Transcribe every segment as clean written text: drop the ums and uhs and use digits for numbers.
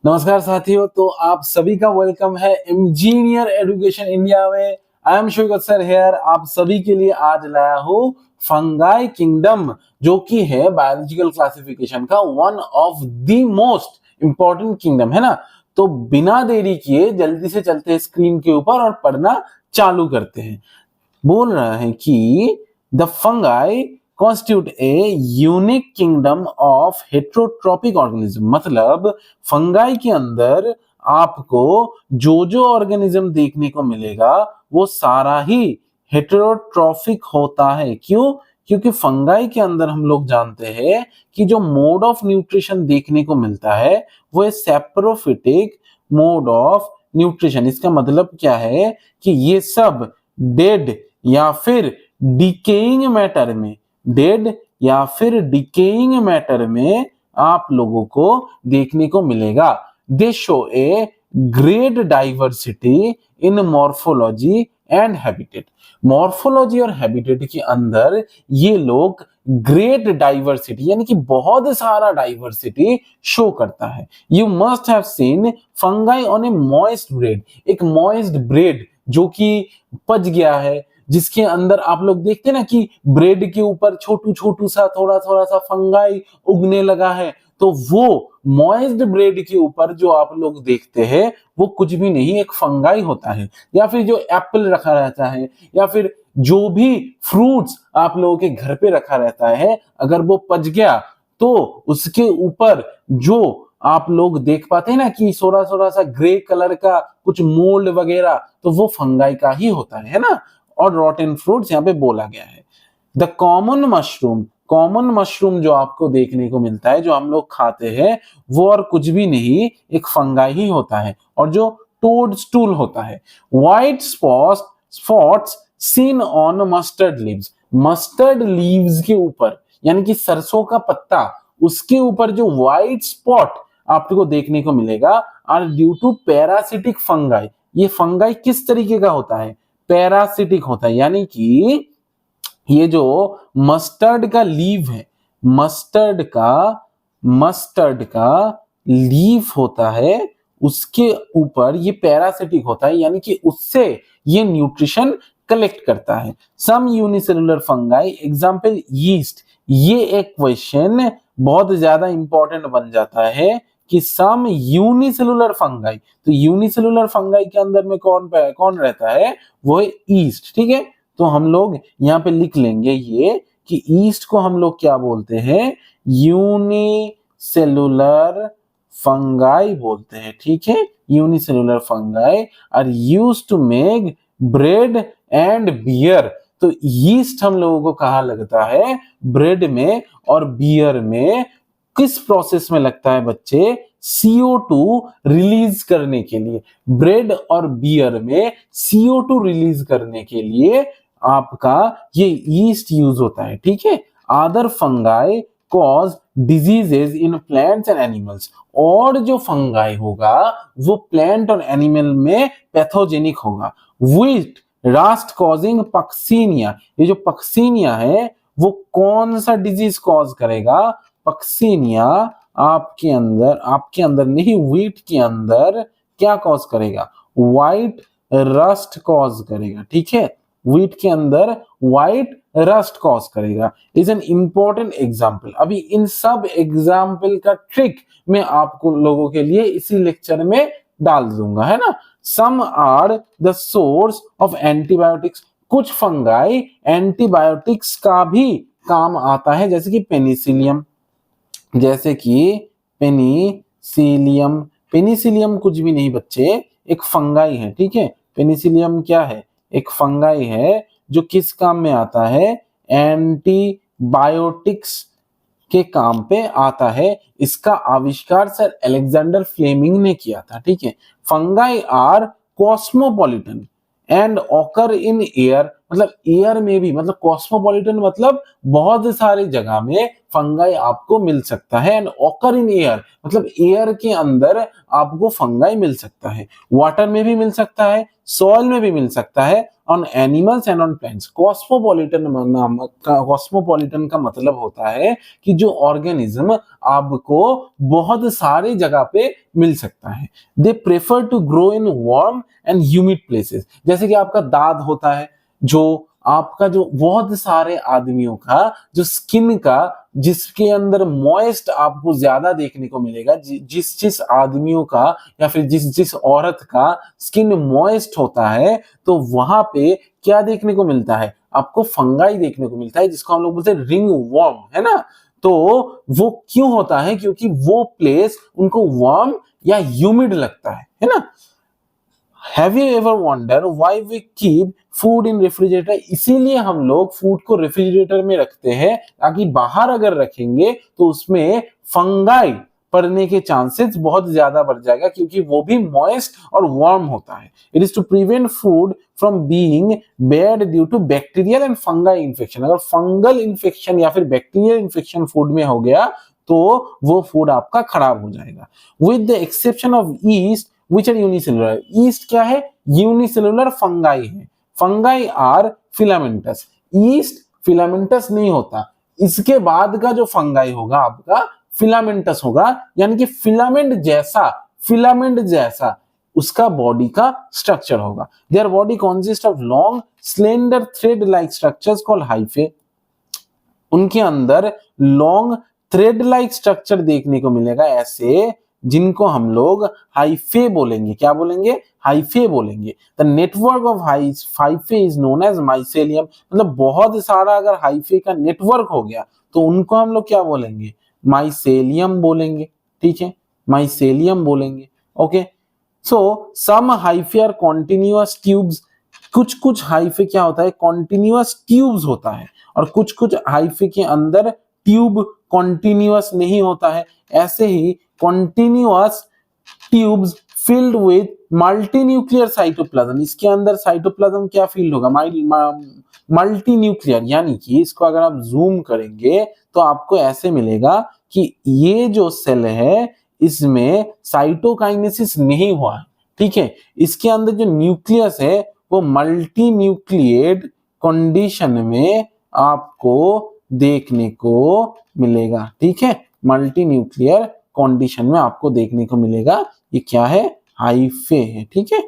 नमस्कार साथियों, तो आप सभी का वेलकम है इंजीनियर एजुकेशन इंडिया में। I am Sugata sir here. आप सभी के लिए आज लाया हूँ फंगाई किंगडम, जो कि है बायोलॉजिकल क्लासिफिकेशन का one of the most important kingdom, है ना। तो बिना देरी किए जल्दी से चलते हैं स्क्रीन के ऊपर और पढ़ना चालू करते हैं। बोल रहा है कि the fungi constitute a unique kingdom of heterotrophic organism. मतलब फंगाई के अंदर आपको जो ऑर्गेनिज्म देखने को मिलेगा वो सारा ही हेट्रोट्रॉफिक होता है। क्यों? क्योंकि फंगाई के अंदर हम लोग जानते हैं कि जो मोड ऑफ न्यूट्रिशन देखने को मिलता है वो है सेप्रोफिटिक मोड ऑफ न्यूट्रिशन। इसका मतलब क्या है कि ये सब डेड या फिर डिकेइंग मैटर में, डेड या फिर डिकेइंग मैटर में आप लोगों को देखने को मिलेगा। दे show a great diversity in morphology and habitat. Morphology और हैबिटेट के अंदर ये लोग ग्रेट डाइवर्सिटी यानी कि बहुत सारा डाइवर्सिटी शो करता है। You must have seen fungi on A moist bread. एक मॉइस्ट ब्रेड जो कि पच गया है, जिसके अंदर आप लोग देखते हैं ना कि ब्रेड के ऊपर छोटू छोटू सा थोड़ा थोड़ा सा फंगाई उगने लगा है। तो वो मॉइस्ड ब्रेड के ऊपर जो आप लोग देखते हैं वो कुछ भी नहीं, एक फंगाई होता है। या फिर जो एप्पल रखा रहता है या फिर जो भी फ्रूट्स आप लोगों के घर पे रखा रहता है, अगर वो पच गया तो उसके ऊपर जो आप लोग देख पाते हैं ना कि थोड़ा थोड़ा सा ग्रे कलर का कुछ मोल्ड वगैरह, तो वो फंगाई का ही होता है ना। और रॉटन फ्रूट्स यहाँ पे बोला गया है। द कॉमन मशरूम जो आपको देखने को मिलता है, जो हम लोग खाते हैं, वो और कुछ भी नहीं, एक फंगाई ही होता है। और जो टोडस्टूल होता है, white spots seen on mustard leaves. Mustard leaves के ऊपर यानी कि सरसों का पत्ता, उसके ऊपर जो व्हाइट स्पॉट आपको देखने को मिलेगा are due to parasitic fungi. ये फंगाई किस तरीके का होता है? पैरासिटिक होता है। यानी कि ये जो मस्टर्ड का लीव है, मस्टर्ड का लीफ होता है, उसके ऊपर ये पैरासिटिक होता है, यानी कि उससे ये न्यूट्रिशन कलेक्ट करता है। सम यूनिसेलुलर फंगाई एग्जांपल यीस्ट। ये एक क्वेश्चन बहुत ज्यादा इंपॉर्टेंट बन जाता है कि सम यूनिसेलुलर फंगाई, तो यूनिसेलुलर फंगाई के अंदर में कौन रहता है? वो है ईस्ट। ठीक है, तो हम लोग यहाँ पे लिख लेंगे ये कि ईस्ट को हम लोग क्या बोलते हैं? यूनिसेलुलर फंगाई बोलते हैं। ठीक है, unicellular fungi are used to make bread and beer. तो यीस्ट हम लोगों को कहाँ लगता है? ब्रेड में और बियर में। किस प्रोसेस में लगता है बच्चे? CO2 रिलीज करने के लिए। ब्रेड और बियर में CO2 रिलीज करने के लिए आपका ये यीस्ट यूज होता है। ठीक है, other fungi cause diseases in plants and animals. और जो फंगाई होगा वो प्लांट और एनिमल में पैथोजेनिक होगा। Wheat Rust causing Puccinia. ये जो पक्सीनिया है वो कौन सा डिजीज कॉज करेगा? पक्सीनिया आपके अंदर नहीं, व्हीट के अंदर क्या कॉज करेगा? व्हाइट रस्ट कॉज करेगा। ठीक है, व्हीट के अंदर व्हाइट रस्ट कॉज करेगा। Is an important example. अभी इन सब एग्जाम्पल का ट्रिक मैं आपको लोगों के लिए इसी लेक्चर में डाल दूंगा, है ना। Some are the source of antibiotics. कुछ फंगाई एंटीबायोटिक्स का भी काम आता है, जैसे कि पेनिसिलियम। पेनिसिलियम कुछ भी नहीं बच्चे, एक फंगाई है। ठीक है, पेनिसिलियम क्या है? एक फंगाई है जो किस काम में आता है? एंटीबायोटिक्स के काम पे आता है। इसका आविष्कार सर अलेक्जेंडर फ्लेमिंग ने किया था। ठीक है, fungi are cosmopolitan and occur in air मतलब एयर में भी, मतलब कॉस्मोपॉलिटन मतलब बहुत सारी जगह में फंगाई आपको मिल सकता है। एंड ऑकर इन एयर मतलब एयर के अंदर आपको फंगाई मिल सकता है, वाटर में भी मिल सकता है, सॉइल में भी मिल सकता है, on animals and on plants. Cosmopolitan का मतलब होता है कि जो ऑर्गेनिज्म आपको बहुत सारी जगह पे मिल सकता है। They prefer to grow in warm and humid places. जैसे कि आपका दाद होता है, जो आपका जो बहुत सारे आदमियों का जो स्किन का, जिसके अंदर मॉइस्ट आपको ज्यादा देखने को मिलेगा, जिस जिस आदमियों का या फिर जिस जिस औरत का स्किन मॉइस्ट होता है, तो वहां पे क्या देखने को मिलता है, आपको फंगाई देखने को मिलता है, जिसको हम लोग बोलते हैं रिंग वर्म, है ना। तो वो क्यों होता है, क्योंकि वो प्लेस उनको वार्म या ह्यूमिड लगता है ना। Have you ever wondered why we keep food in refrigerator? इसीलिए हम लोग फूड को रेफ्रिजरेटर में रखते हैं, ताकि बाहर अगर रखेंगे तो उसमें फंगाई पड़ने के चांसेस बहुत ज्यादा बढ़ जाएगा, क्योंकि वो भी मॉइस्ट और वार्म होता है। It is to prevent food from being bad due to bacterial and fungi infection. अगर फंगल इन्फेक्शन या फिर बैक्टीरियल इन्फेक्शन फूड में हो गया तो वो फूड आपका खराब हो जाएगा। With the exception of yeast which are unicellular। Yeast क्या है, यूनिसेलुलर फंगाई है। Fungi are filamentous, yeast filamentous नहीं होता। इसके बाद का जो फंगाई होगा आपका फिलामेंटस होगा, यानी कि फिलामेंट जैसा उसका बॉडी का स्ट्रक्चर होगा। Their body consist of long slender thread like structures called hyphae. उनके अंदर लॉन्ग थ्रेड लाइक स्ट्रक्चर देखने को मिलेगा, ऐसे जिनको हम लोग हाइफे बोलेंगे। क्या बोलेंगे, हाइफे बोलेंगे। The network of hyphae is known as mycelium. मतलब बहुत सारा अगर हाइफे का नेटवर्क हो गया तो उनको हम लोग क्या बोलेंगे, माइसेलियम बोलेंगे। ठीक है, माइसेलियम बोलेंगे। Okay, so some hyphae are continuous tubes. कुछ कुछ हाइफे क्या होता है, कॉन्टिन्यूअस ट्यूब्स होता है, और कुछ कुछ हाइफे के अंदर ट्यूब कॉन्टिन्यूअस नहीं होता है। ऐसे ही continuous tubes filled with multinuclear cytoplasm. इसके अंदर साइटोप्लाज्म क्या फील्ड होगा, मल्टीन्यूक्लियर। यानी कि इसको अगर आप जूम करेंगे तो आपको ऐसे मिलेगा कि ये जो सेल है इसमें साइटोकाइनेसिस नहीं हुआ है। ठीक है, इसके अंदर जो न्यूक्लियस है वो मल्टीन्यूक्लिएट कंडीशन में आपको देखने को मिलेगा। ठीक है, मल्टीन्यूक्लियर कंडीशन में आपको देखने को मिलेगा। ये क्या है, हाइफे है। ठीक है,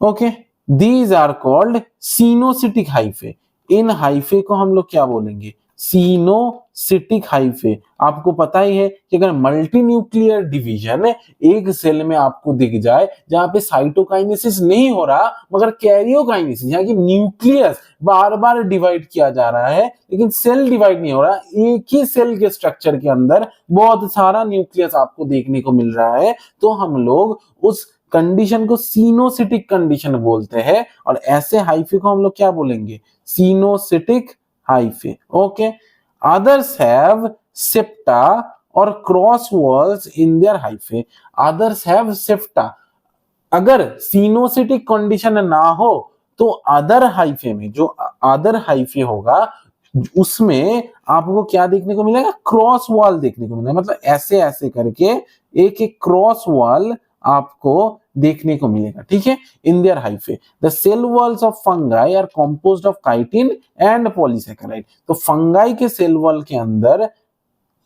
okay, these are called coenocytic hyphae. इन हाइफे को हम लोग क्या बोलेंगे, सिनोसिटिक हाइफे। आपको पता ही है कि अगर मल्टी न्यूक्लियर डिवीजन एक सेल में आपको दिख जाए जहां पे साइटोकाइनेसिस नहीं हो रहा मगर कैरियोकाइनेसिस, यानी कि न्यूक्लियस बार बार डिवाइड किया जा रहा है लेकिन सेल डिवाइड नहीं हो रहा, एक ही सेल के स्ट्रक्चर के अंदर बहुत सारा न्यूक्लियस आपको देखने को मिल रहा है, तो हम लोग उस कंडीशन को सिनोसिटिक कंडीशन बोलते हैं। और ऐसे हाइफे को हम लोग क्या बोलेंगे, coenocytic hyphae. Okay, others have septa और cross walls in their hyphae. others have septa। अगर सिनोसिटिक कंडीशन ना हो तो अदर हाइफे में, जो अदर हाइफे होगा उसमें आपको क्या देखने को मिलेगा, क्रॉस वॉल देखने को मिलेगा। मतलब ऐसे ऐसे करके एक एक क्रॉस वॉल आपको देखने को मिलेगा। ठीक है, in their hyphae the cell walls of fungi are composed of chitin and polysaccharide. तो फंगाई के सेल वॉल के अंदर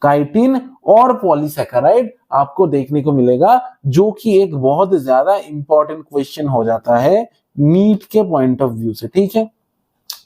काइटिन और पॉलीसैकेराइड आपको देखने को मिलेगा, जो कि एक बहुत ज्यादा इंपॉर्टेंट क्वेश्चन हो जाता है नीट के पॉइंट ऑफ व्यू से। ठीक है,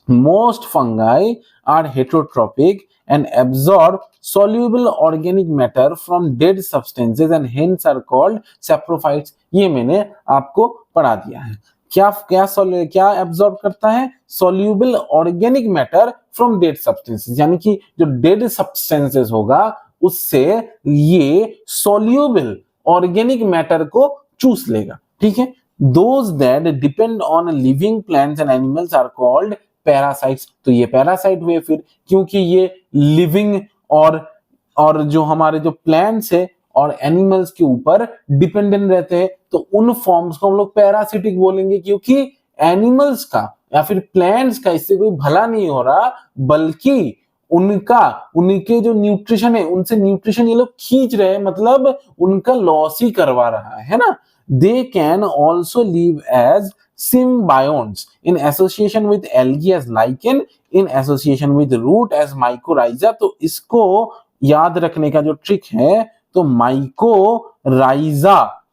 most fungi are heterotrophic and absorb soluble organic matter from dead substances and hence are called saprophytes। ये मैंने आपको पढ़ा दिया है। क्या क्या क्या एब्जॉर्ब करता है, soluble organic matter from dead substances, यानी कि जो dead substances होगा उससे ये soluble organic matter को चूस लेगा। ठीक है, those that depend on living plants and animals are called parasites. तो ये पैरासाइट हुए फिर, क्योंकि ये लिविंग और जो हमारे जो प्लांट्स है और एनिमल्स के ऊपर डिपेंडेंट रहते हैं, तो उन फॉर्म्स को हम लोग पैरासिटिक बोलेंगे, क्योंकि या फिर प्लांट्स का इससे कोई भला नहीं हो रहा, बल्कि उनके जो न्यूट्रिशन है उनसे न्यूट्रिशन ये लोग खींच रहे हैं, मतलब उनका लॉस ही करवा रहा है ना। They can also live as symbionts in association with algae as lichen, in association with root as mycorrhiza। तो इसको याद रखने का जो ट्रिक है, तो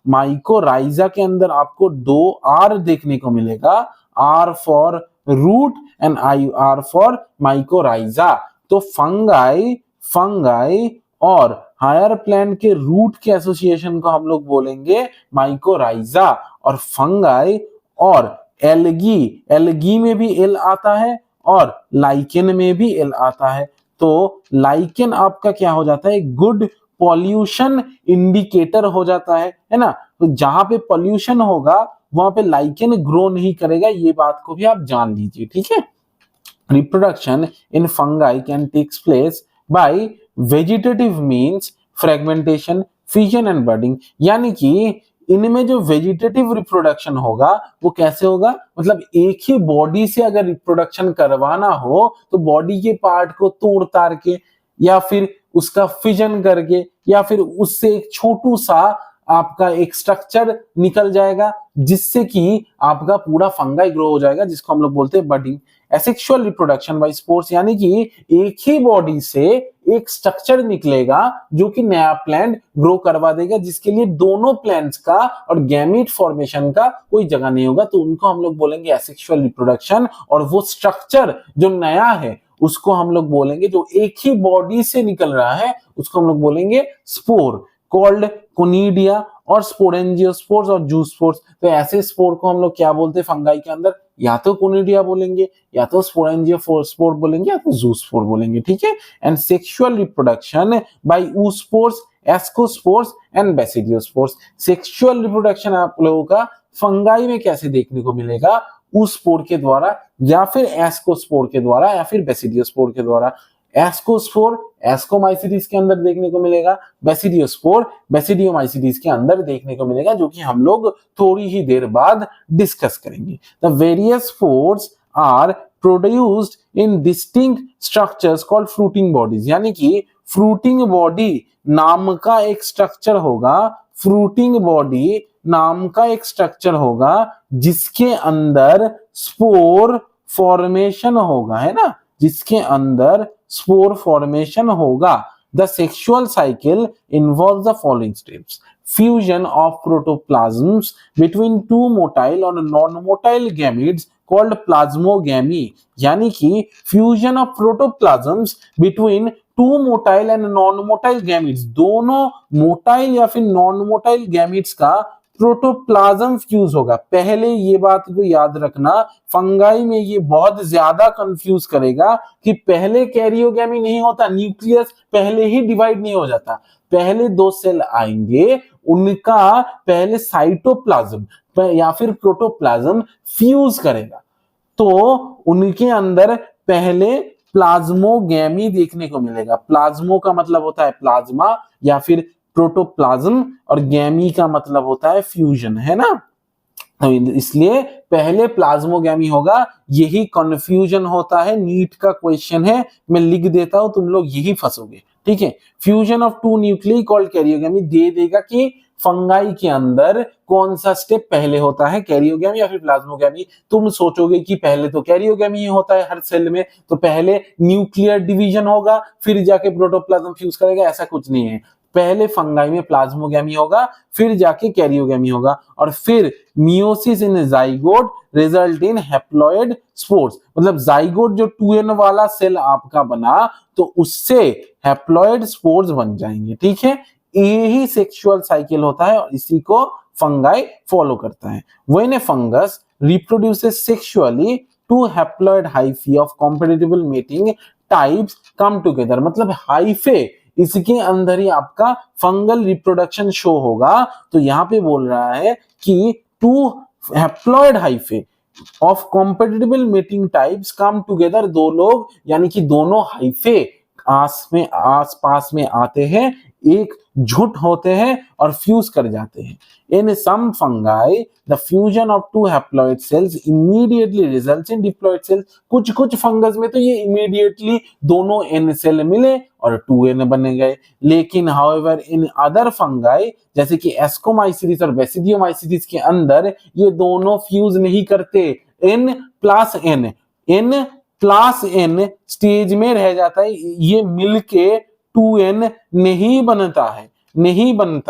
माइकोराइजा के अंदर आपको 2 R देखने को मिलेगा, R for root and IR for mycorrhiza. तो फंगाई और हायर प्लांट के रूट के एसोसिएशन को हम लोग बोलेंगे माइकोराइजा, और फंगाई और एल्गी में भी एल आता है और लाइकेन में भी एल आता है। तो लाइकेन आपका क्या हो जाता है, गुड पॉल्यूशन इंडिकेटर हो जाता है ना। तो जहां पे पॉल्यूशन होगा वहां पे लाइकेन ग्रो नहीं करेगा, ये बात को भी आप जान लीजिए, ठीक है। Reproduction in fungi can takes place by vegetative means fragmentation, fission and budding. यानी कि इनमें जो वेजिटेटिव रिप्रोडक्शन होगा वो कैसे होगा, मतलब एक ही बॉडी से अगर रिप्रोडक्शन करवाना हो तो बॉडी के पार्ट को तोड़ ताड़ के या फिर उसका फिजन करके या फिर उससे एक छोटू सा आपका एक स्ट्रक्चर निकल जाएगा जिससे कि आपका पूरा फंगाई ग्रो हो जाएगा, जिसको हम लोग बोलते हैं budding. Asexual reproduction by spores, यानी कि एक ही बॉडी से एक स्ट्रक्चर निकलेगा जो कि नया प्लांट ग्रो करवा देगा, जिसके लिए दोनों प्लांट्स का और गैमीट फॉर्मेशन का कोई जगह नहीं होगा, तो उनको हम लोग बोलेंगे एसेक्सुअल रिप्रोडक्शन। और वो स्ट्रक्चर जो नया है उसको हम लोग बोलेंगे, जो एक ही बॉडी से निकल रहा है उसको हम लोग बोलेंगे स्पोर, कॉल्ड कोनिडिया और स्पोरेंजियोस्पोर्स और जूस्पोर्स। तो ऐसे स्पोर को हम लोग क्या बोलते हैं फंगाई के अंदर, या तो कोनिडिया बोलेंगे, या तो स्पोरेंजियोस्पोर बोलेंगे, या तो जूस्पोर बोलेंगे, ठीक है। And sexual reproduction by oospores, ascospores and basidiospores. Sexual reproduction आप लोगों का फंगाई में कैसे देखने को मिलेगा, oospore के द्वारा या फिर एस्कोस्पोर के द्वारा या फिर बेसिडियोस्पोर के द्वारा। एस्कोस्पोर एस्कोमाइसिटीज के अंदर देखने को मिलेगा, बेसिडियोस्पोर बेसिडियोमाइसिटीज के अंदर देखने को मिलेगा, जो कि हम लोग थोड़ी ही देर बाद डिस्कस करेंगे। The various spores are produced in distinct structures called fruiting bodies. यानी कि फ्रूटिंग बॉडी नाम का एक स्ट्रक्चर होगा, फ्रूटिंग बॉडी नाम का एक स्ट्रक्चर होगा जिसके अंदर स्पोर फॉर्मेशन होगा, है ना, जिसके अंदर स्पोर फॉर्मेशन होगा। The sexual cycle involves the following steps: fusion of protoplasms between two motile और non motile gametes called plasmogamy. यानी कि fusion of protoplasms between two motile and non motile gametes, दोनों मोटाइल या फिर non motile gametes का protoplasm fuse होगा। पहले ये बात को याद रखना, फंगाई में ये बहुत ज्यादा कंफ्यूज करेगा कि पहले कैरियोगैमी नहीं होता, न्यूक्लियस पहले ही डिवाइड नहीं हो जाता, पहले 2 सेल आएंगे, उनका पहले साइटोप्लाज्म या फिर प्रोटोप्लाज्म फ्यूज करेगा, तो उनके अंदर पहले प्लाज्मोगैमी देखने को मिलेगा। प्लाज्मो का मतलब होता है प्लाज्मा या फिर प्रोटोप्लाज्म, और गैमी का मतलब होता है फ्यूजन, है ना। तो इसलिए पहले प्लाज्मोगैमी होगा, यही कंफ्यूजन होता है, नीट का क्वेश्चन है, मैं लिख देता हूं, तुम लोग यही फंसोगे, ठीक है। Fusion of 2 nuclei called karyogamy दे देगा कि फंगाई के अंदर कौन सा स्टेप पहले होता है, कैरियोगैमी या फिर प्लाज्मोगैमी। तुम सोचोगे कि पहले तो कैरियोगैमी ही होता है हर सेल में, तो पहले न्यूक्लियर डिवीजन होगा फिर जाके प्रोटोप्लाज्म फ्यूज करेगा, ऐसा कुछ नहीं है। पहले फंगाई में प्लाज्मोगैमी होगा, फिर जाके कैरियोगैमी होगा, और फिर meiosis in zygote result in haploid spores. मतलब जाइगोट जो 2n वाला सेल आपका बना तो उससे हैप्लॉइड स्पोर्स बन जाएंगे, ठीक है। यही सेक्सुअल साइकिल होता है और इसी को फंगाई फॉलो करता है। When a fungus reproduces sexually, 2 haploid hyphae of compatible mating types come together. मतलब हाइफे, इसके अंदर ही आपका फंगल रिप्रोडक्शन शो होगा। तो यहाँ पे बोल रहा है कि 2 haploid hyphae of compatible mating types come together, 2 लोग यानी कि दोनों हाइफे आस पास में आते हैं, एकजुट होते हैं और फ्यूज कर जाते हैं। In some fungi the fusion of two haploid cells immediately results in diploid cells. कुछ कुछ फंगस में तो ये इमीडिएटली दोनों एन सेल मिले और 2n बन गए, लेकिन हाउएवर इन अदर फंगाई जैसे कि एस्कोमाइसीडिस और बेसिडियोमाइसीडिस के अंदर ये दोनों फ्यूज नहीं करते, n प्लस n स्टेज में रह जाता है, ये मिलके 2n नहीं बनता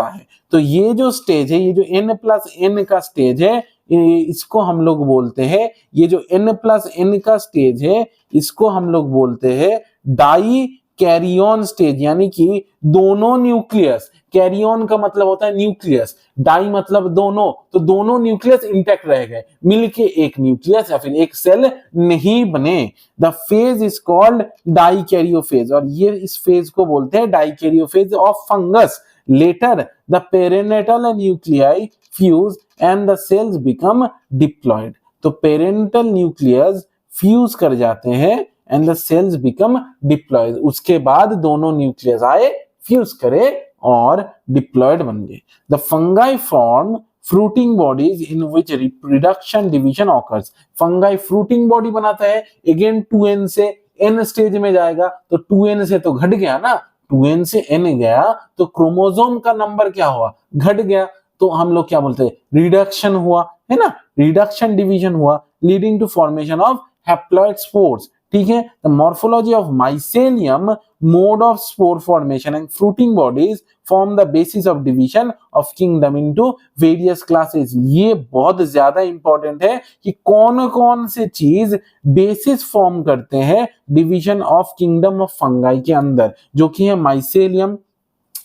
है। तो ये जो स्टेज है, ये जो n प्लस n का स्टेज है, इसको हम लोग बोलते हैं, ये जो n प्लस n का स्टेज है इसको हम लोग बोलते हैं डाई कैरियन स्टेज, यानी कि दोनों न्यूक्लियस, कैरियन का मतलब होता है न्यूक्लियस, डाई मतलब दोनों, तो दोनों न्यूक्लियस इंटैक्ट रह गए, मिलके एक न्यूक्लियस या फिर एक सेल नहीं बने। The phase is called dikaryophase, और ये इस फेज को बोलते हैं dikaryophase of fungus. Later the parental nuclei fuse and the cells become diploid. तो पेरेंटल न्यूक्लियस फ्यूज कर जाते हैं and the cells become diploid, उसके बाद दोनों न्यूक्लियस आए, फ्यूज करे और डिप्लॉयड बन गए। The fungi form fruiting bodies in which reproduction division occurs. Fungi fruiting body बनाता है, अगेन 2n से n स्टेज में जाएगा, तो 2n से तो घट गया ना, 2n से n गया तो क्रोमोसोम का नंबर क्या हुआ, घट गया, तो हम लोग क्या बोलते हैं, रिडक्शन हुआ, है ना, रिडक्शन डिवीजन हुआ, leading to formation of haploid spores. ठीक है, the morphology of mycelium, mode of spore formation and fruiting bodies form the basis of division of kingdom into various classes. ये बहुत ज्यादा इंपॉर्टेंट है कि कौन कौन से चीज बेसिस फॉर्म करते हैं division of kingdom of fungi के अंदर, जो कि है माइसेलियम,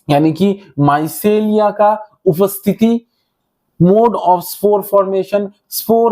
यानी कि माइसेलिया का उपस्थिति, मोड ऑफ स्पोर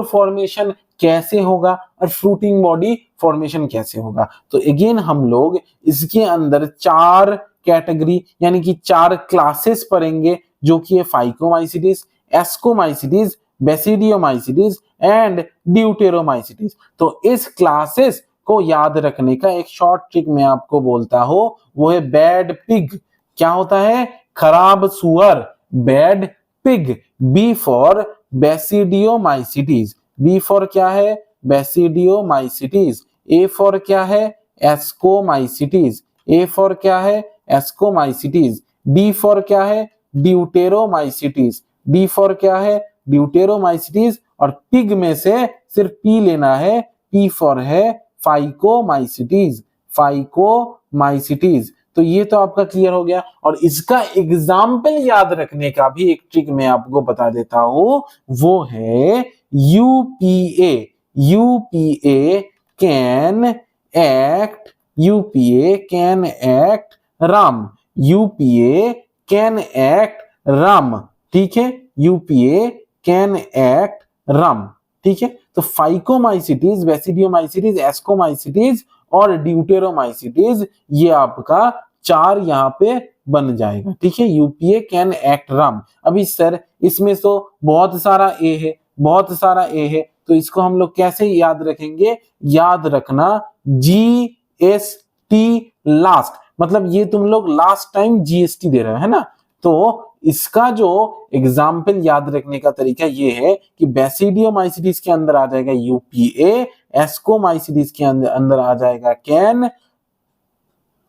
फॉर्मेशन कैसे होगा, और फ्रूटिंग बॉडी फॉर्मेशन कैसे होगा। तो अगेन हम लोग इसके अंदर 4 कैटेगरी यानी कि 4 क्लासेस पढ़ेंगे, जो कि है फाइकोमाइसीडिस, एस्कोमाइसीडिस, बेसिडियोमाइसीडिस एंड ड्यूटेरोमाइसीडिस। तो इस क्लासेस को याद रखने का एक शॉर्ट ट्रिक मैं आपको बोलता हूं, वो है बैड पिग। क्या होता है, खराब सुअर, bad pig. B for basidiomycetes, B for क्या है, बेसिडियोमाइसीडिस। ए फॉर क्या है, एस्कोमाइसीडिस, ए फॉर क्या है, एस्कोमाइसीडिस। डी फॉर क्या है, ड्यूटेरोमाइसीडिस, डी फॉर क्या है, ड्यूटेरोमाइसीडिस। और पिग में से सिर्फ पी लेना है, पी फॉर है फाइकोमाइसीडिस, फाइकोमाइसीडिस। तो ये तो आपका क्लियर हो गया। और इसका एग्जाम्पल याद रखने का भी एक ट्रिक मैं आपको बता देता हूं, वो है UPA. UPA can act Ram, UPA can act Ram. ठीक है, यूपीए कैन एक्ट राम। ठीक है, तो फाइकोमाइसीडिस, बेसिडियोमाइसीडिस, एस्कोमाइसीडिस और ड्यूटेरोमाइसीडिस, ये आपका 4 यहाँ पे बन जाएगा। ठीक है, यूपीए कैन एक्ट राम। अभी सर इसमें तो बहुत सारा ए है, बहुत सारा ए है, तो इसको हम लोग कैसे याद रखेंगे, याद रखना जीएसटी लास्ट, मतलब ये तुम लोग लास्ट टाइम जीएसटी दे रहे हो, है ना। तो इसका जो एग्जाम्पल याद रखने का तरीका ये है कि बेसिडियोमाइसीडिस के अंदर आ जाएगा यूपीए, एस्कोमाइसीडिस के अंदर आ जाएगा कैन,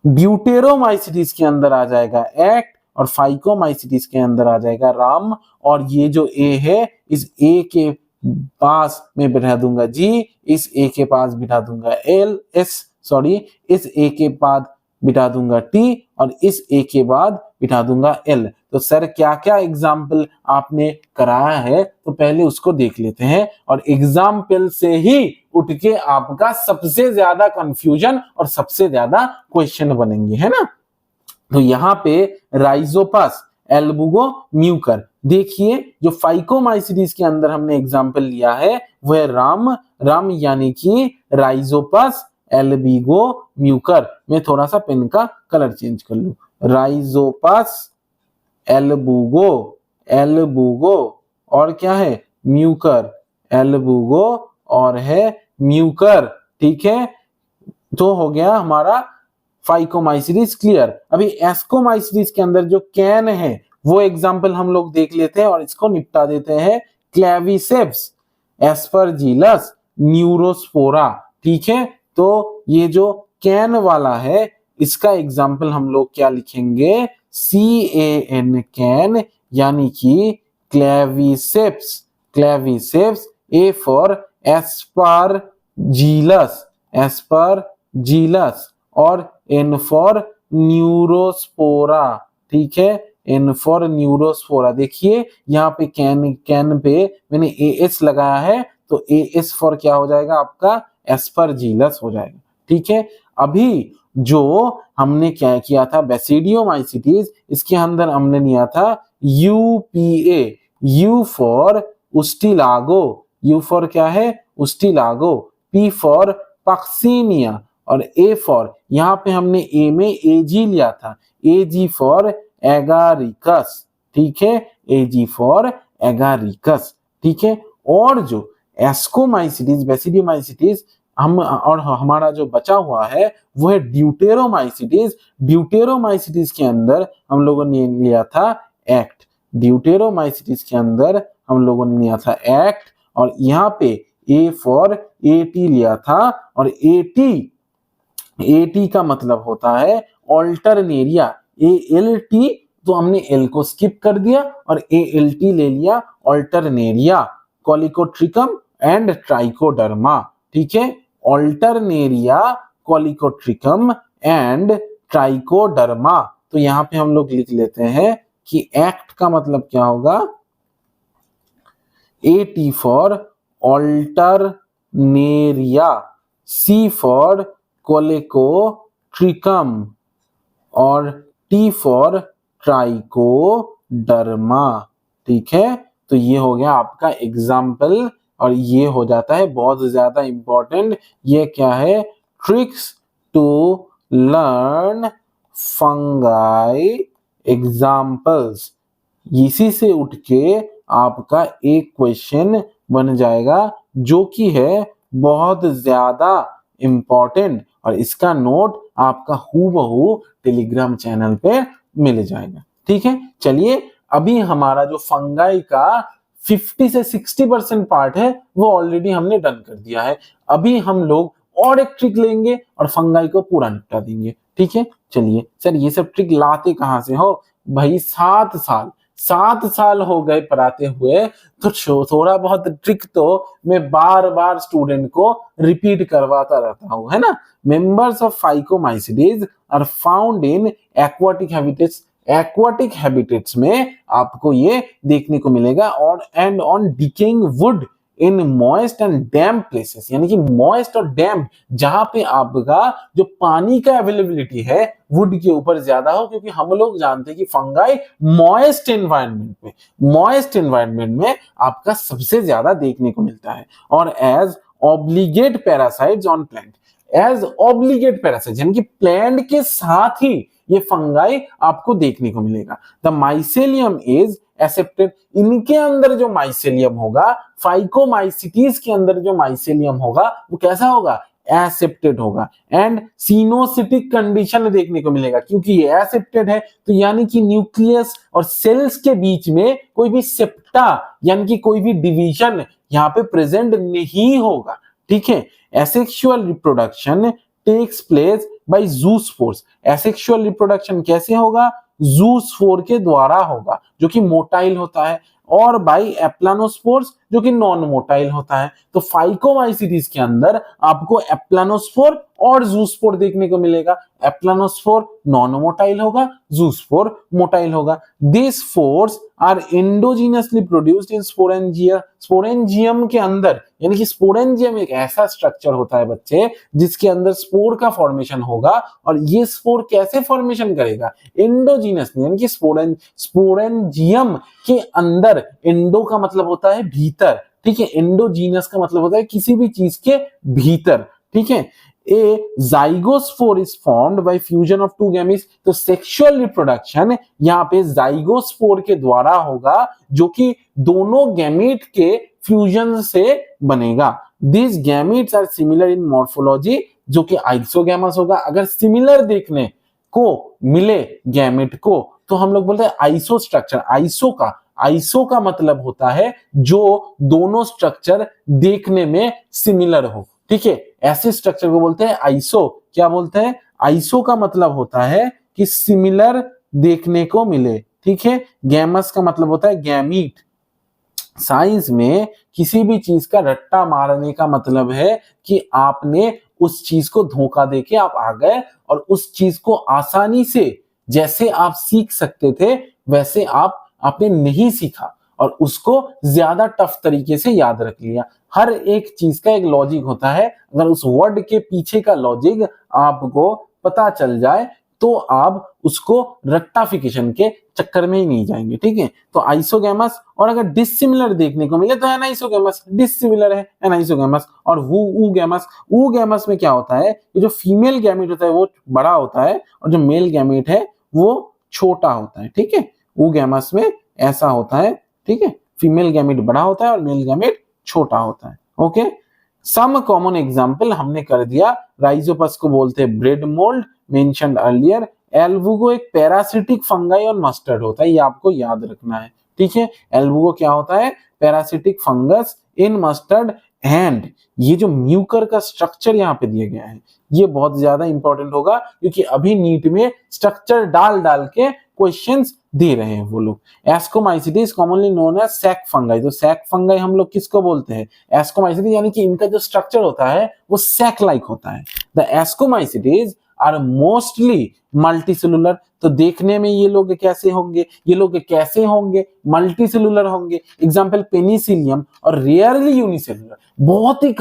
ड्यूटेरोमाइसीडिस के अंदर आ जाएगा एक्ट, और फाइकोमाइसीडिस के अंदर आ जाएगा राम। और ये जो ए है, इस ए के पास में बिठा दूंगा जी, इस ए के पास बिठा दूंगा एल एस, सॉरी, इस ए के बाद बिठा दूंगा टी, और इस ए के बाद बिठा दूंगा एल। तो सर क्या क्या एग्जाम्पल आपने कराया है, तो पहले उसको देख लेते हैं, और एग्जाम्पल से ही उठ के आपका सबसे ज्यादा कंफ्यूजन और सबसे ज्यादा क्वेश्चन बनेंगे, है ना। तो यहाँ पे राइजोपस, एल्बुगो, म्यूकर, देखिए जो फाइकोमाइसीडिस के अंदर हमने एग्जाम्पल लिया है वह राम यानी कि राइजोपस, एल्बिगो, म्यूकर। मैं थोड़ा सा पेन का कलर चेंज कर लूं, राइजोपस, एल्बुगो और क्या है, म्यूकर, एल्बुगो और है म्यूकर। ठीक है, तो हो गया हमारा फाइकोमाइसीटीज क्लियर। अभी एस्कोमाइसीटीज के अंदर जो कैन है वो एग्जांपल हम लोग देख लेते हैं और इसको निपटा देते हैं। Claviceps, Aspergillus, Neurospora. ठीक है, तो ये जो कैन वाला है इसका एग्जांपल हम लोग क्या लिखेंगे, CAN कैन, यानी कि Claviceps. Claviceps, A for Aspergillus, Aspergillus, और N फॉर न्यूरोस्पोरा। ठीक है, N फॉर न्यूरोस्पोरा। देखिए यहाँ पे कैन पे मैंने AS लगाया है, तो AS फॉर क्या हो जाएगा आपका, एस्परजिलस हो जाएगा। ठीक है, अभी जो हमने क्या किया था बेसिडियोमाइसीटीज, इसके अंदर हमने लिया था UPA, U for Ustilago, U for क्या है, उस्टिलागो, P फॉर पक्सीनिया, और A फॉर, यहाँ पे हमने A में AG लिया था, AG फॉर एगारिकस। ठीक है, AG फॉर एगारिकस। ठीक है, और जो एस्कोमाइसीटीज बेसिडियोमाइसीटीज हम और हमारा जो बचा हुआ है वो है ड्यूटेरोमाइसीटीज। ड्यूटेरोमाइसीटीज के अंदर हम लोगों ने लिया था एक्ट, ड्यूटेरोमाइसीटीज के अंदर हम लोगों ने लिया था एक्ट, और यहाँ पे A फॉर AT लिया था, और AT का मतलब होता है ऑल्टरनेरिया। ALT तो हमने L को स्किप कर दिया और ALT ले लिया, ऑल्टरनेरिया, कॉलिकोट्रिकम एंड ट्राइकोडर्मा। ठीक है, ऑल्टरनेरिया, कॉलिकोट्रिकम एंड ट्राइकोडर्मा। तो यहाँ पे हम लोग लिख लेते हैं कि एक्ट का मतलब क्या होगा, AT for Alternaria, C for Colletotrichum, और T फॉर ट्राइकोडर्मा। ठीक है, तो ये हो गया आपका एग्जाम्पल, और ये हो जाता है बहुत ज्यादा इंपॉर्टेंट। ये क्या है, tricks to learn fungi examples. इसी से उठ के आपका एक क्वेश्चन बन जाएगा जो कि है बहुत ज्यादा इंपॉर्टेंट, और इसका नोट आपका हूबहू टेलीग्राम चैनल पे मिल जाएगा। ठीक है, चलिए अभी हमारा जो फंगाई का 50 से 60% पार्ट है वो ऑलरेडी हमने डन कर दिया है। अभी हम लोग और एक ट्रिक लेंगे और फंगाई को पूरा निपटा देंगे। ठीक है, चलिए सर ये सब ट्रिक लाते कहां से हो भाई, 7 साल हो गए पढ़ाते हुए, तो थोड़ा बहुत ट्रिक तो मैं बार बार स्टूडेंट को रिपीट करवाता रहता हूं, है ना। Members of phycomycetes are found in aquatic habitats. Aquatic habitats में आपको ये देखने को मिलेगा, और and on decaying wood in moist and damp places, यानी कि मॉइस्ट और डैम्प जहां पे आपका जो पानी का अवेलेबिलिटी है वुड के ऊपर ज्यादा हो, क्योंकि हम लोग जानते हैं कि फंगाई मॉइस्ट एनवायरनमेंट में आपका सबसे ज्यादा देखने को मिलता है। और as obligate parasites on plant, as obligate parasites यानी कि प्लांट के साथ ही ये फंगाई आपको देखने को मिलेगा। द माइसेलियम इज एक्सेप्टेड, इनके अंदर जो माइसेलियम होगा, फाइकोमाइसीटीज के अंदर जो माइसेलियम होगा वो कैसा होगा, एसेप्टेड होगा, एंड सिनोसिटिक कंडीशन देखने को मिलेगा। क्योंकि ये एसेप्टेड है तो यानी कि न्यूक्लियस और सेल्स के बीच में कोई भी सेप्टा यानी कि कोई भी डिवीजन यहाँ पे प्रेजेंट नहीं होगा। ठीक है, asexual reproduction takes place by zoospores. Asexual reproduction कैसे होगा, जूस्पोर के द्वारा होगा जो कि मोटाइल होता है, और बाय एप्लानोस्पोर्स जो कि नॉन मोटाइल होता है। तो फाइकोमाइसीटीज के अंदर आपको एप्लानोस्पोर और जूस्पोर देखने को मिलेगा। एप्लानोस्पोर नॉन मोटाइल होगा, जूस्पोर मोटाइल होगा। These spores are endogenously produced in sporangia. Sporangium के अंदर, यानी कि स्पोरेंजियम एक ऐसा स्ट्रक्चर होता है बच्चे जिसके अंदर स्पोर का फॉर्मेशन होगा, और ये स्पोर कैसे फॉर्मेशन करेगा, एंडोजीनियसली, यानी कि स्पोरेंजियम के अंदर। एंडो का मतलब होता है भीतर, ठीक है, एंडोजीनस का मतलब होता है किसी भी चीज के भीतर। ठीक है, a zygospore is formed by fusion of two gametes. तो सेक्सुअल रिप्रोडक्शन यहाँ पे जाइगोस्पोर के द्वारा होगा जो कि दोनों गैमीट के फ्यूजन से बनेगा। These gametes are similar in morphology जो कि आइसोगैमस होगा। अगर सिमिलर देखने को मिले गैमेट को तो हम लोग बोलते हैं आइसो स्ट्रक्चर। आइसो का मतलब होता है जो दोनों स्ट्रक्चर देखने में सिमिलर हो, ठीक है, ऐसे स्ट्रक्चर को बोलते हैं आइसो। क्या बोलते हैं? आइसो का मतलब होता है कि सिमिलर देखने को मिले, ठीक है। गैमस का मतलब होता है गैमीट। साइंस में किसी भी चीज का रट्टा मारने का मतलब है कि आपने उस चीज को धोखा देके आप आ गए और उस चीज को आसानी से जैसे आप सीख सकते थे वैसे आपने नहीं सीखा और उसको ज्यादा टफ तरीके से याद रख लिया। हर एक चीज का एक लॉजिक होता है, अगर उस वर्ड के पीछे का लॉजिक आपको पता चल जाए तो आप उसको रट्टाफिकेशन के चक्कर में ही नहीं जाएंगे, ठीक है। तो आइसोगैमस, और अगर डिसिमिलर देखने को मिले तो एनाइसोगैमस, डिसिमिलर है एनाइसोगैमस। और ऊगैमस में क्या होता है, ये जो फीमेल गैमेट होता है वो बड़ा होता है और जो मेल गैमेट है वो छोटा होता है, ठीक है। ऊगैमस में ऐसा होता है, ठीक है, फीमेल गैमेट बड़ा होता है और मेल गैमेट छोटा होता है, ओके। सम कॉमन एग्जाम्पल हमने कर दिया। राइजोपस को बोलते हैं ब्रेड मोल्ड, मेंशन्ड अर्लियर। एल्बुगो एक पैरासिटिक फंगाई और मस्टर्ड होता है, ये आपको याद रखना है, ठीक है। एल्बुगो क्या होता है? Parasitic fungus in mustard. And ये जो म्यूकर का स्ट्रक्चर यहाँ पे दिया गया है ये बहुत ज्यादा इंपॉर्टेंट होगा क्योंकि अभी नीट में स्ट्रक्चर डाल डाल के क्वेश्चंस दे रहे हैं वो लोग। Ascomycetes commonly known as sac fungi. तो सैक फंगाई हम लोग किसको बोलते हैं? एस्कोमाइसिटीज, यानी कि इनका जो स्ट्रक्चर होता है वो सैक लाइक होता है। The ascomycetes are mostly multicellular. तो देखने में ये लोग कैसे होंगे? मल्टीसेलुलर होंगे। Example penicillium. और रेयरली यूनिसेलुलर, बहुत ही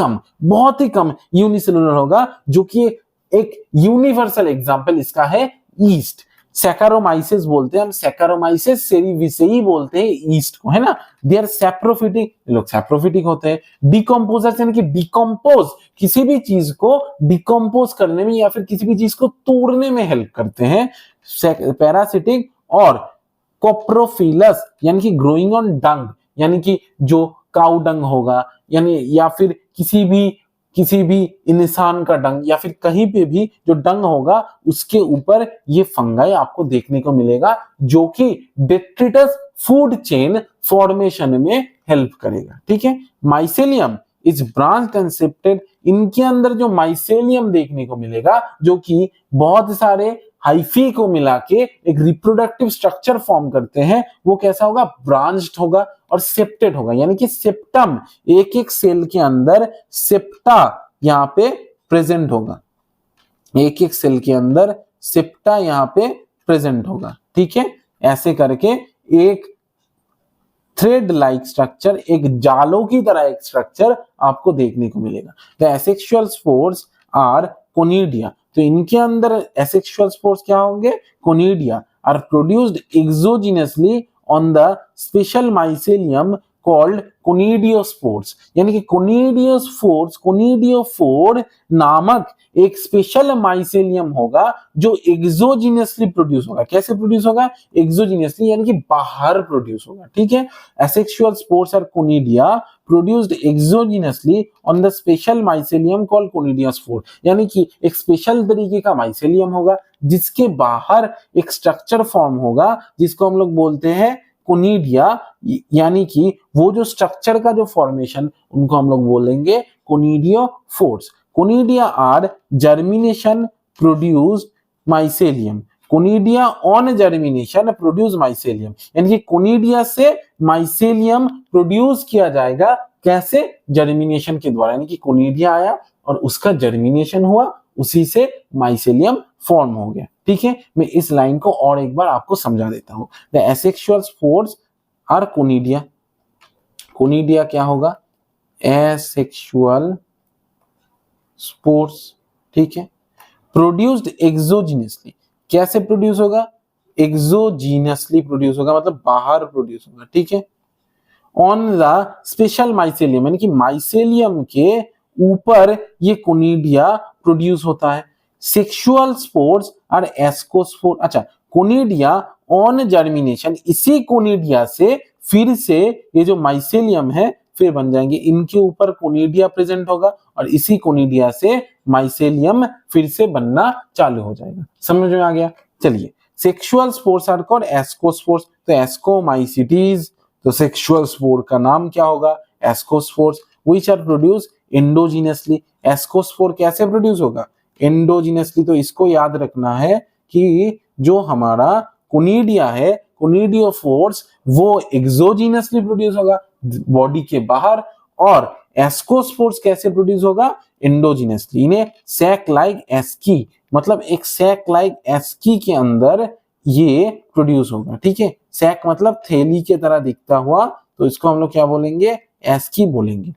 कम यूनिसेलुलर होगा, जो कि एक यूनिवर्सल एग्जाम्पल इसका है ईस्ट। सैकारोमाइसिस बोलते हैं हम, सैकारोमाइसिस सेरिविसेई बोलते हैं ईस्ट को, है ना। दे आर सैप्रोफिटिक, लोग सैप्रोफिटिक होते हैं। डिकम्पोजर्स यानी कि डिकम्पोज, किसी भी चीज को डिकम्पोज करने में या फिर किसी भी चीज को तोड़ने में हेल्प करते हैं। पैरासिटिक। और कोप्रोफिलस यानी कि ग्रोइंग ऑन डंग, यानी कि जो काउ डंग होगा यानी या फिर किसी भी इंसान का डंग या फिर कहीं पे भी जो डंग होगा उसके ऊपर ये फंगाई आपको देखने को मिलेगा, जो कि डेट्रिटस फूड चेन फॉर्मेशन में हेल्प करेगा, ठीक है। Mycelium is branch and septate. इनके अंदर जो माइसेलियम देखने को मिलेगा जो कि बहुत सारे हाइफी को मिला के एक रिप्रोडक्टिव स्ट्रक्चर फॉर्म करते हैं, वो कैसा होगा? ब्रांच्ड होगा और सेप्टेड होगा, यानी कि सेप्टम, एक एक सेल के अंदर सेप्टा यहाँ पे प्रेजेंट होगा, एक एक सेल के अंदर सेप्टा यहाँ पे प्रेजेंट होगा, ठीक है। ऐसे करके एक थ्रेड लाइक स्ट्रक्चर, एक जालों की तरह एक स्ट्रक्चर आपको देखने को मिलेगा। The asexual spores are conidia. तो इनके अंदर एसेक्सुअल स्पोर्स क्या होंगे? Conidia are produced exogenously on the special mycelium called conidiospores. यानी कि कोनिडियोफोर नामक एक स्पेशल माइसेलियम होगा जो एक्सोजिनसली प्रोड्यूस होगा। कैसे प्रोड्यूस होगा? एक्सोजिनसली, यानी कि बाहर प्रोड्यूस होगा, ठीक है। Asexual spores are conidia produced exogenously on the special mycelium called conidiospore. यानी कि एक स्पेशल तरीके का माइसेलियम होगा जिसके बाहर एक स्ट्रक्चर फॉर्म होगा जिसको हम लोग बोलते हैं कोनिडिया, यानी कि वो जो स्ट्रक्चर का जो फॉर्मेशन उनको हम लोग बोलेंगे conidiophores. Conidia are germination produced mycelium. Conidia on germination produce mycelium, यानी कि कोनिडिया से माइसेलियम प्रोड्यूस किया जाएगा। कैसे? जर्मिनेशन के द्वारा, यानी कि कोनिडिया आया और उसका जर्मिनेशन हुआ, उसी से माइसेलियम फॉर्म हो गया, ठीक है। मैं इस लाइन को और एक बार आपको समझा देता हूं। The asexual spores are conidia. Conidia क्या होगा? एसेक्सुअल स्पोर्स, ठीक है। Produced exogenously. कैसे प्रोड्यूस होगा? एक्सोजिनसली प्रोड्यूस होगा, मतलब बाहर प्रोड्यूस होगा, ठीक है। ऑन द स्पेशल माइसेलियम, यानी कि माइसेलियम के ऊपर ये कोनिडिया प्रोड्यूस होता है। Sexual spores are ascospore. अच्छा, कोनिडिया ऑन जर्मिनेशन, इसी कोनिडिया से फिर से ये जो माइसेलियम है फिर बन जाएंगे, इनके ऊपर कोनिडिया प्रेजेंट होगा और इसी कोनिडिया से माइसेलियम फिर से बनना चालू हो जाएगा। समझ में आ गया? चलिए, sexual spores are called ascospores. तो एस्कोमाइसिटीज, तो सेक्सुअल स्पोर का नाम क्या होगा? Ascospores, which are produce endogenously. Ascospore कैसे प्रोड्यूस होगा? एंडोजीनसली। तो इसको याद रखना है कि जो हमारा कोनिडिया है, कोनिडियोफोर्स, वो एक्सोजीनसली प्रोड्यूस होगा बॉडी के बाहर, और एस्कोस्पोर्स कैसे प्रोड्यूस होगा? एंडोजीनसली। इन्हें सैक लाइक एस्की, मतलब एक सैक लाइक एस्की के अंदर ये प्रोड्यूस होगा। ठीक है, सैक मतलब थैली के तरह दिखता हुआ, तो इसको हम लोग क्या बोलेंगे? एस्की बोलेंगे,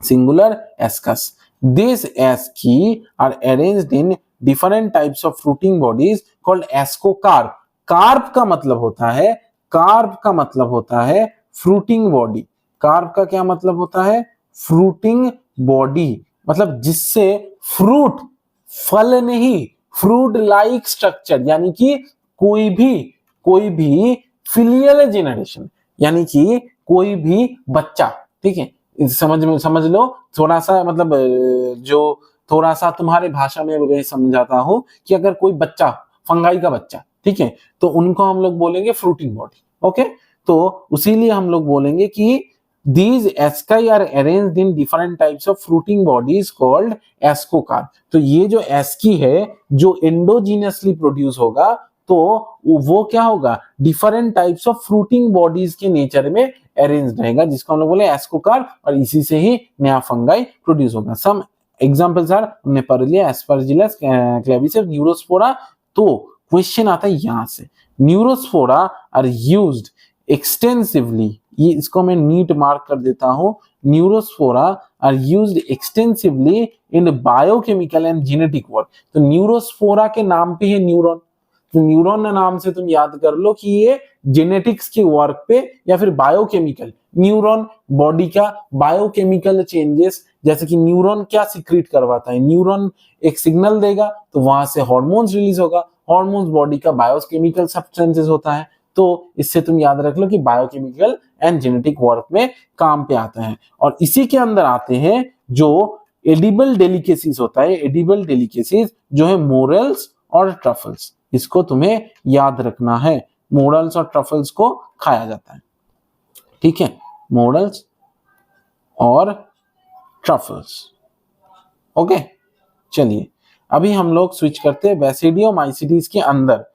singular ascus. These asci are arranged in different types of fruiting bodies called ascocarp. Carp का मतलब होता है, कार्प का मतलब होता है फ्रूटिंग बॉडी। कार्प का क्या मतलब होता है? फ्रूटिंग बॉडी, मतलब जिससे फ्रूट, फल नहीं, फ्रूट लाइक स्ट्रक्चर, यानी कि कोई भी फिलियल जेनरेशन, यानी कि कोई भी बच्चा, ठीक है, समझ लो थोड़ा सा, मतलब जो थोड़ा सा तुम्हारे भाषा में मैं समझाता हूं कि अगर कोई बच्चा, फंगाई का बच्चा, ठीक है, तो उनको हम लोग बोलेंगे फ्रूटिंग बॉडी। ओके, तो उसीलिए हम लोग बोलेंगे कि these asci are arranged in different types of fruiting bodies called ascocarp। तो ये जो एस्की है, जो एंडोजीनसली प्रोड्यूस होगा, तो वो क्या होगा? Different types of fruiting bodies के नेचर में अरेंज रहेगा, जिसको हम लोग बोले एस्कोकार्प, और इसी से ही नया फंगाई प्रोड्यूस होगा। सम एग्जांपल्स आर, हमने पढ़ लिया, एस्परजिलस, क्लेविसेप्स, न्यूरोस्पोरा। तो क्वेश्चन आता है यहां से, न्यूरोस्पोरा आर यूज्ड एक्सटेंसिवली, ये इसको मैं नीट मार्क कर देता हूं, neurospora are used extensively in biochemical and genetic work. तो न्यूरोस्पोरा के नाम पे है न्यूरॉन, तो न्यूरॉन नाम से तुम याद कर लो कि ये जेनेटिक्स के वर्क पे या फिर बायोकेमिकल, न्यूरॉन बॉडी का बायोकेमिकल चेंजेस, जैसे कि न्यूरॉन क्या सीक्रेट करवाता है? न्यूरॉन एक सिग्नल देगा, तो वहां से हार्मोन्स रिलीज होगा, हार्मोन्स बॉडी का बायोकेमिकल सब्सटेंसेस होता है। तो इससे तुम याद रख लो कि बायोकेमिकल एंड जेनेटिक वर्क में काम पे आता है। और इसी के अंदर आते हैं जो एडिबल डेलिकेसीज होता है, एडिबल डेलिकेसीज जो है मोरल्स और ट्रफल्स, इसको तुम्हें याद रखना है। मोरल्स और ट्रफल्स को खाया जाता है, ठीक है, मोरल्स और ट्रफल्स। ओके, चलिए अभी हम लोग स्विच करते हैं बेसिडियोमाइसीटीज के अंदर।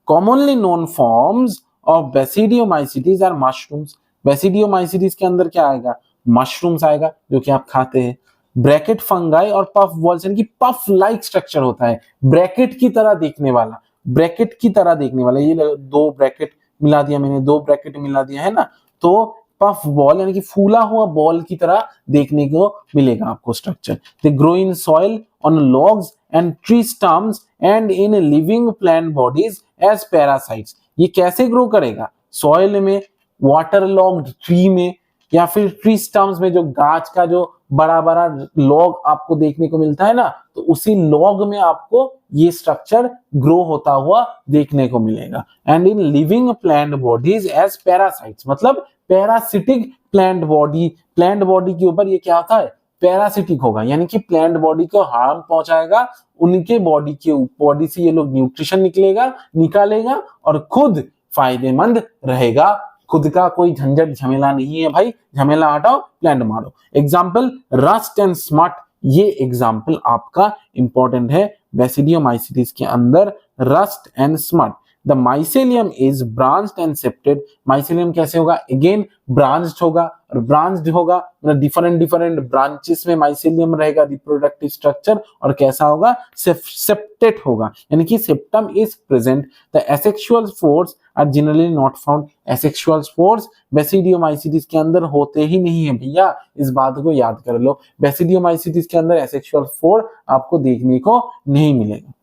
Commonly known forms of basidiomycetes are mushrooms. Basidiomycetes के अंदर क्या आएगा? मशरूम्स आएगा, जो कि आप खाते हैं। ब्रैकेट फंगाई और पफ बॉल्स, यानी कि पफ लाइक स्ट्रक्चर होता है, ब्रैकेट की तरह देखने वाला, ब्रैकेट की तरह देखने वाला। ये दो ब्रैकेट मिला दिया मैंने, दो ब्रैकेट मिला दिया है ना, तो पफ बॉल यानी कि फूला हुआ बॉल की तरह देखने को मिलेगा आपको structure. They grow in soil, on logs and tree stumps and in living plant bodies as parasites. ये कैसे ग्रो करेगा? सॉइल में, वाटर लॉग्ड ट्री में, या फिर ट्री स्टम्प्स में, जो गाछ का जो बड़ा बड़ा लॉग आपको देखने को मिलता है ना, तो उसी लॉग में आपको ये स्ट्रक्चर ग्रो होता हुआ देखने को मिलेगा। And in living plant bodies as parasites, मतलब parasitic plant body, plant body के ऊपर ये क्या होता है? पैरासिटिक होगा, यानी कि प्लांट बॉडी को हार्म पहुंचाएगा, उनके बॉडी से ये लोग न्यूट्रिशन निकालेगा और खुद फायदेमंद रहेगा। खुद का कोई झंझट झमेला नहीं है भाई, झमेला हटाओ, प्लांट मारो। एग्जाम्पल रस्ट एंड स्मट, ये एग्जाम्पल आपका इंपॉर्टेंट है बेसिडियोमाइसीटीज के अंदर, rust and smut. The mycelium is branched and septed. Mycelium कैसे होगा? अगेन ब्रांच्ड होगा, और ब्रांच्ड होगा मतलब डिफरेंट ब्रांचेस में माइसेलियम रहेगा, रिप्रोडक्टिव स्ट्रक्चर, और कैसा होगा? सेप्टेड होगा, यानी कि septum is present. The asexual spores are generally not found. Asexual spores basidiomycetes के अंदर होते ही नहीं है भैया, इस बात को याद कर लो। बेसिडियोमाइसीटीज के अंदर एसेक्सुअल स्पोर आपको देखने को नहीं मिलेगा।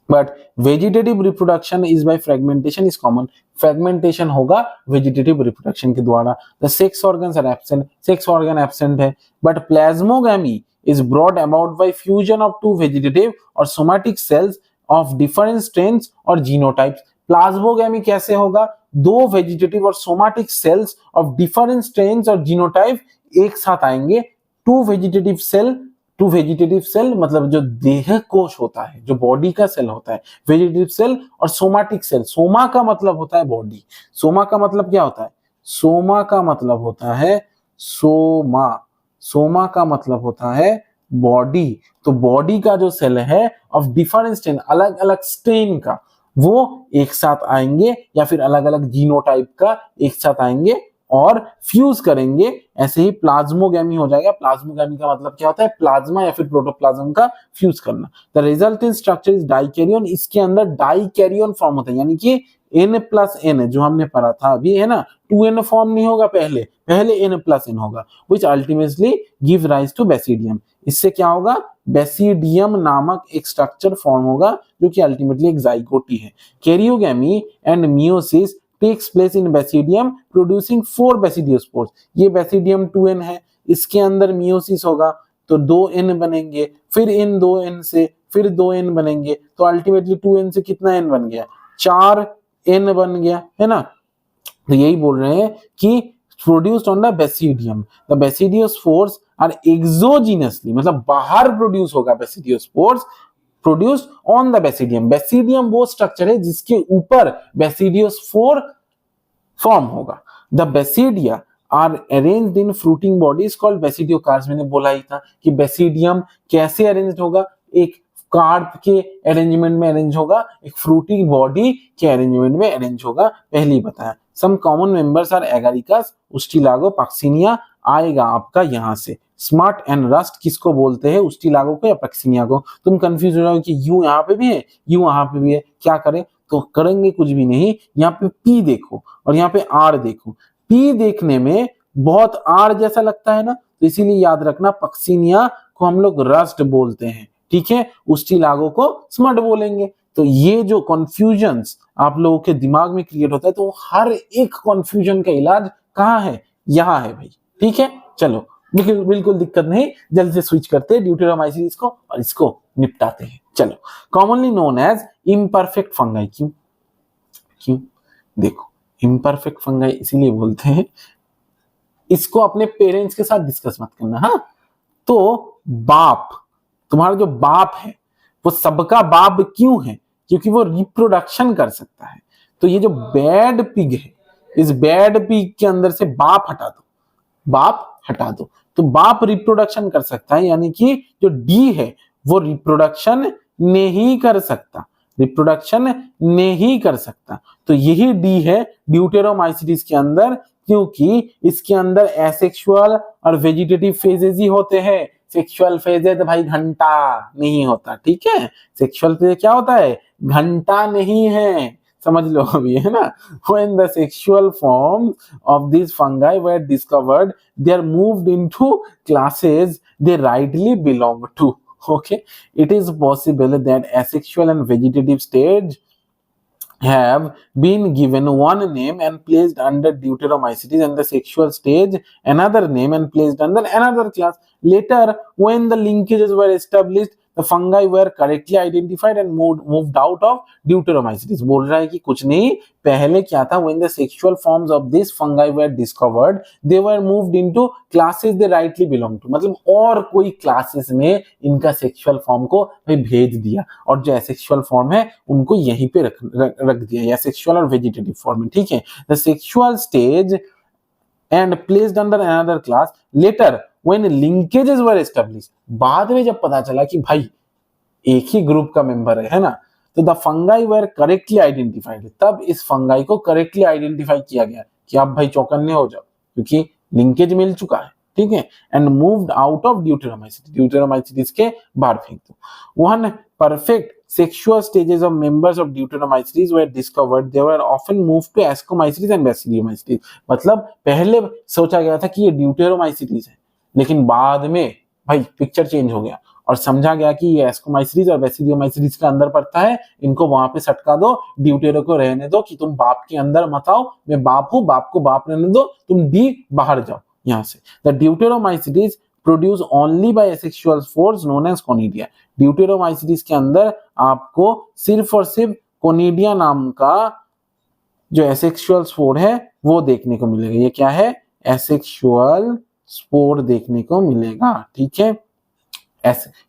But vegetative reproduction is by fragmentation is common. Fragmentation होगा vegetative reproduction के द्वारा। The sex organs are absent. Sex organ absent है। But plasmogamy is brought about by fusion of two vegetative or somatic cells of different strains or genotypes. Plasmogamy कैसे होगा? दो vegetative और somatic cells of different strains और genotype एक साथ आएंगे। Two vegetative cell two vegetative cell मतलब जो देह कोश होता है, जो बॉडी का सेल होता है, वेजिटेटिव सेल और सोमाटिक सेल। सोमा का मतलब होता है बॉडी, सोमा का मतलब क्या होता है, सोमा का मतलब होता है सोमा, सोमा का मतलब होता है बॉडी। तो बॉडी का जो सेल है ऑफ डिफरेंट स्टेन, अलग अलग स्टेन का, वो एक साथ आएंगे या फिर अलग अलग जीनोटाइप का एक साथ आएंगे और फ्यूज करेंगे, ऐसे ही प्लाज्मोगैमी हो जाएगा। प्लाज्मोगैमी का मतलब क्या होता है, प्लाज्मा या फिर प्रोटोप्लाज्म का फ्यूज करना। The resultant structure is dikaryon, इसके अंदर डाइकैरियन फॉर्म होता है, यानी कि N+N जो हमने पढ़ा था अभी है ना, 2N फॉर्म नहीं होगा, पहले N+N होगा, which ultimately give rise to basidium। इससे क्या होगा, बेसिडियम नामक एक स्ट्रक्चर फॉर्म होगा जो कि अल्टीमेटली एक जाइगोटी है। Karyogamy and meiosis takes place in basidium producing 4 basidiospores. ये बेसिडियम 2N है, इसके अंदर मियोसिस होगा तो 2N बनेंगे, फिर इन 2N से फिर 2N बनेंगे, तो अल्टीमेटली 2N से कितना N बन गया, 4N बन गया, है ना। तो यही बोल रहे हैं कि produced on the basidium, the basidiospores are exogenously, मतलब बाहर प्रोड्यूस होगा basidiospores, produced on the basidium. Basidium वो स्ट्रक्चर है जिसके ऊपर बेसिडियोस्पोर फॉर्म होगा। The basidia are arranged in fruiting bodies called basidiocarps. मैंने बोला ही था कि बेसिडियम कैसे अरेंज्ड होगा, एक कार्प के अरेंजमेंट में अरेंज होगा, एक फ्रूटी बॉडी के अरेंजमेंट में अरेंज होगा, पहले ही बताया। Some common members are Agaricus, Ustilago, Puccinia आएगा आपका यहाँ से। स्मार्ट एंड रस्ट किसको बोलते हैं, उस्टिलागो को या पक्सिनिया को। तुम कंफ्यूज हो जाओगे कि यू यहाँ पे भी है, यू यहाँ पे भी है, क्या करें, तो करेंगे कुछ भी नहीं, यहाँ पे पी देखो और यहाँ पे आर देखो। पी देखने में बहुत आर जैसा लगता है ना, तो इसीलिए याद रखना पक्सिनिया को हम लोग रस्ट बोलते हैं, ठीक है, उस्टिलागो को स्मट बोलेंगे। तो ये जो कॉन्फ्यूजन्स आप लोगों के दिमाग में क्रिएट होता है, तो हर एक कॉन्फ्यूजन का इलाज कहाँ है, यहाँ है भाई, ठीक है। चलो बिल्कुल बिल्कुल दिक्कत नहीं, जल्द से स्विच करते हैं ड्यूटेरोमाइसीस को और इसको निपटाते हैं। चलो, commonly known as imperfect fungi. क्यों क्यों, देखो इम्परफेक्ट फंगाई इसीलिए बोलते हैं, इसको अपने पेरेंट्स के साथ डिस्कस मत करना, हाँ। तो बाप, तुम्हारा जो बाप है वो सबका बाप क्यों है, क्योंकि वो रिप्रोडक्शन कर सकता है। तो ये जो बैड पिग है, इस बैड पिग के अंदर से बाप हटा दो, बाप हटा दो, तो बाप रिप्रोडक्शन कर सकता है, यानी कि जो डी है वो रिप्रोडक्शन नहीं कर सकता, रिप्रोडक्शन नहीं कर सकता। तो यही डी है ड्यूटेरोमाइसीटीज के अंदर, क्योंकि इसके अंदर एसेक्सुअल और वेजिटेटिव फेजेस ही होते हैं। सेक्सुअल फेज है तो भाई घंटा नहीं होता, ठीक है। सेक्सुअल फेज क्या होता है, घंटा नहीं है, समझ लो अभी, है ना। When the sexual forms of these fungi were discovered, they are moved into classes they rightly belong to. Okay, it is possible that asexual and vegetative stage have been given one name and placed under Deuteromycetes, and the sexual stage another name and placed under another class. Later, when the linkages were established, the fungi were correctly identified and moved out of Deuteromycetes। बोल रहा है कि कुछ नहीं, पहले क्या था, when the sexual forms of this fungi were discovered, they were moved into classes they rightly belong to। मतलब और कोई क्लासेस में इनका सेक्सुअल फॉर्म को भेज दिया और जो एसेक्सुअल फॉर्म है उनको यहीं पे रख दिया, या सेक्सुअल और वेजिटेटिव फॉर्म में, ठीक है। The sexual stage and placed under another class later when linkages were established। बाद में जब पता चला कि भाई एक ही ग्रुप का मेंबर है ना, तो the fungi were correctly identified, तब इस फंगाई को करेक्टली आइडेंटिफाई किया गया कि आप भाई चौकन्ने हो जाओ क्योंकि लिंकेज मिल चुका है, ठीक है। एंड मूव्ड आउट ऑफ ड्यूटेरोमाइसीटीज, ड्यूटेरोमाइसीटीज के बाहर फेंक दो। One perfect sexual stages of members of Deuteromycetes were discovered, they were often moved to Ascomycetes and Basidiomycetes। मतलब पहले सोचा गया था कि ये ड्यूटेरोमाइसीटीज है, लेकिन बाद में भाई पिक्चर चेंज हो गया और समझा गया कि ये एस्कोमाइसीटीज और बेसिडियोमाइसीटीज के अंदर पड़ता है, इनको वहां पे सटका दो, ड्यूटेरो को रहने दो कि तुम बाप के अंदर मत आओ, मैं बाप हूं, बाप को बाप रहने दो, तुम भी बाहर जाओ यहाँ से। The deuteromycetes produce only by asexual spores known as conidia. Deuteromycetes के अंदर आपको सिर्फ और सिर्फ कोनिडिया नाम का जो एसेक्सुअल स्पोर है वो देखने को मिलेगा। ये क्या है, एसेक्सुअल स्पोर देखने को मिलेगा, ठीक है।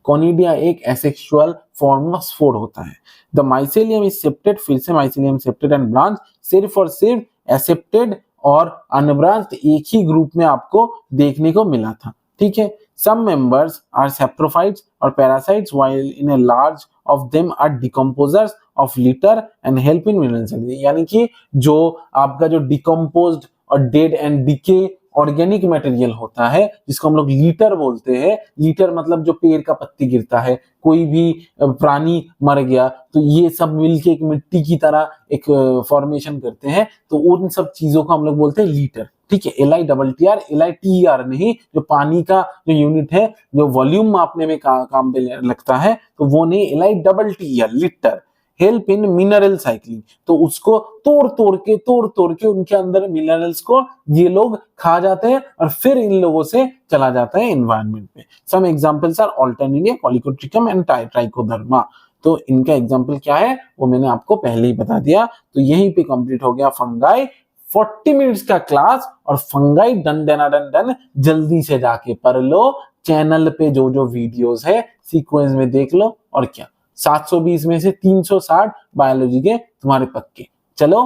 कोनिडिया एक एसेक्सुअल फॉर्म ऑफ स्पोर होता है। द माइसेलियम इज सेप्टेड, फिर से माइसेलियम सेप्टेड एंड ब्रांच, सिर्फ और सिर्फ एसेप्टेड और अनब्रांच्ड एक ही ग्रुप में आपको देखने को मिला था, ठीक है। सम मेंबर्स आर सैप्रोफाइट्स और parasites while in a large of them are decomposers of litter and help in mineral cells, यानी कि जो आपका जो डिकम्पोज्ड और dead and decay organic material होता है जिसको हम लोग लीटर बोलते हैं। लीटर मतलब जो पेड़ का पत्ती गिरता है, कोई भी प्राणी मर गया तो ये सब मिलके एक मिट्टी की तरह एक फॉर्मेशन करते हैं, तो उन सब चीजों को हम लोग बोलते हैं लीटर, ठीक है। LITTR, LITER नहीं, जो पानी का जो यूनिट है जो वॉल्यूम मापने में काम पे लगता है, तो वो नहीं, LITTER litre. Help in mineral cycling, तो उसको तोड़ तोड़ के उनके अंदर मिनरल्स को ये लोग खा जाते हैं और फिर इन लोगों से चला जाता है एनवायरनमेंट में। Some examples are Alternaria, Colletotrichum and Trichoderma. तो इनका एग्जांपल क्या है वो मैंने आपको पहले ही बता दिया। तो यहीं पे कंप्लीट हो गया फंगाई। 40 मिनट्स का क्लास और फंगाई डन। जल्दी से जाके पढ़ लो, चैनल पे जो जो वीडियोस है सीक्वेंस में देख लो, और क्या 720 में से 360 बायोलॉजी के तुम्हारे पक्के। चलो,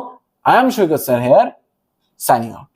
I am Shwegat sir here, signing out.